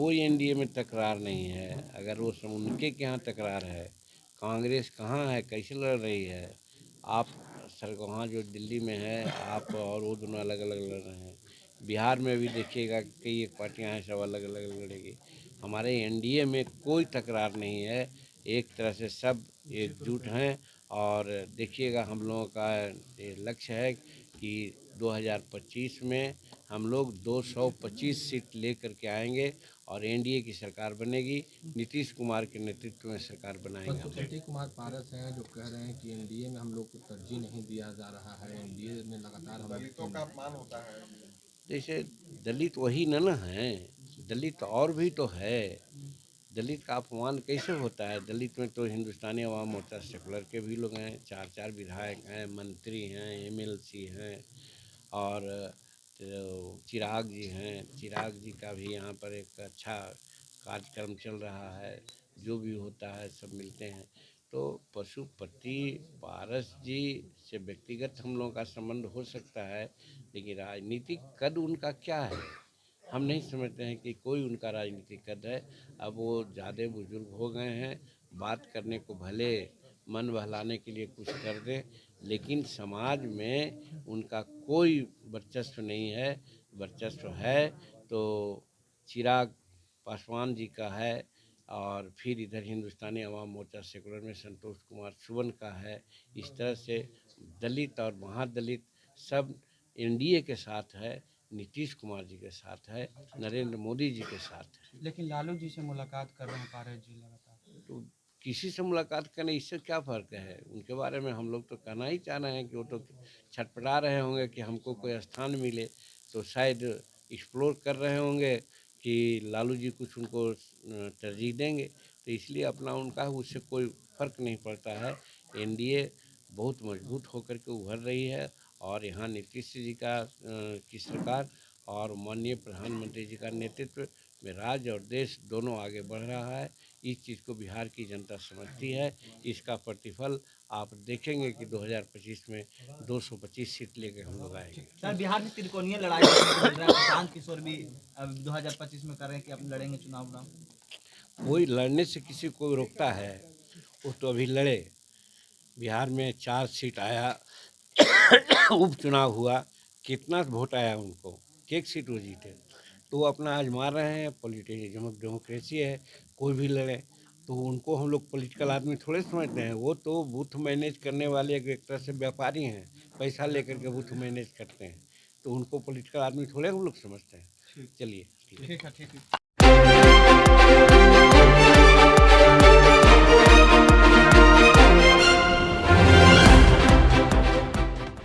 कोई एनडीए में तकरार नहीं है। अगर वो सब उनके के यहाँ तकरार है, कांग्रेस कहाँ है, कैसे लड़ रही है? आप सर वहाँ जो दिल्ली में है, आप और वो दोनों अलग अलग लड़ रहे हैं। बिहार में भी देखिएगा कई एक पार्टियाँ हैं, सब अलग अलग लड़ेगी। हमारे एनडीए में कोई तकरार नहीं है, एक तरह से सब एकजुट हैं। और देखिएगा हम लोगों का ये लक्ष्य है कि 2025 में हम लोग 225 सीट लेकर के आएंगे और एनडीए की सरकार बनेगी। नीतीश कुमार के नेतृत्व में सरकार बनाएंगे। प्रतीक कुमार पारस हैं जो कह रहे हैं कि एनडीए में हम लोग को तरजीह नहीं दिया जा रहा है, एनडीए में लगातार हम दलितों का अपमान होता है। जैसे दलित वही न है, दलित और भी तो है। दलित का अपमान कैसे होता है? दलित में तो हिंदुस्तानी अवाम मोर्चा सेकुलर के भी लोग हैं, 4 विधायक हैं, मंत्री हैं, एमएलसी हैं, और तो चिराग जी हैं। चिराग जी का भी यहाँ पर एक अच्छा कार्यक्रम चल रहा है, जो भी होता है सब मिलते हैं। तो पशुपति पारस जी से व्यक्तिगत हम लोगों का संबंध हो सकता है, लेकिन राजनीतिक कद उनका क्या है हम नहीं समझते हैं कि कोई उनका राजनीतिक कद है। अब वो ज़्यादा बुजुर्ग हो गए हैं, बात करने को भले मन बहलाने के लिए कुछ कर दें, लेकिन समाज में उनका कोई वर्चस्व नहीं है। वर्चस्व है तो चिराग पासवान जी का है, और फिर इधर हिंदुस्तानी अवाम मोर्चा सेकुलर में संतोष कुमार सुवन का है। इस तरह से दलित और महादलित सब एनडीए के साथ है, नीतीश कुमार जी के साथ है, नरेंद्र मोदी जी के साथ है। लेकिन लालू जी से मुलाकात कर रहे हैं पारस जी लगातार। तो किसी से मुलाकात करने इससे क्या फ़र्क है? उनके बारे में हम लोग तो कहना ही चाह रहे हैं कि वो तो छटपटा रहे होंगे कि हमको कोई स्थान मिले, तो शायद एक्सप्लोर कर रहे होंगे कि लालू जी कुछ उनको तरजीह देंगे, तो इसलिए अपना उनका उससे कोई फ़र्क नहीं पड़ता है। एनडीए बहुत मजबूत होकर के उभर रही है, और यहाँ नीतीश जी का की सरकार और माननीय प्रधानमंत्री जी का नेतृत्व में राज्य और देश दोनों आगे बढ़ रहा है। इस चीज़ को बिहार की जनता समझती है। इसका प्रतिफल आप देखेंगे कि 2025 में 225 सीट लेकर हम लोग आएंगे। सर, बिहार में त्रिकोणीय लड़ाई देखने को मिल रहा है। प्रशांत किशोर भी अब 2025 में कर रहे हैं कि अब लड़ेंगे चुनाव ना। कोई लड़ने से किसी को रोकता है? वो तो अभी लड़े। बिहार में 4 सीट आया, उपचुनाव हुआ, कितना वोट आया उनको, एक सीट वो जीते। तो वो अपना आजमा रहे हैं, पॉलिटिक्स डेमोक्रेसी है, कोई भी लड़े। तो उनको हम लोग पॉलिटिकल आदमी थोड़े समझते हैं। वो तो बूथ मैनेज करने वाले एक तरह से व्यापारी हैं, पैसा लेकर के बूथ मैनेज करते हैं। तो उनको पॉलिटिकल आदमी थोड़े हम लोग समझते हैं। चलिए, ठीक है।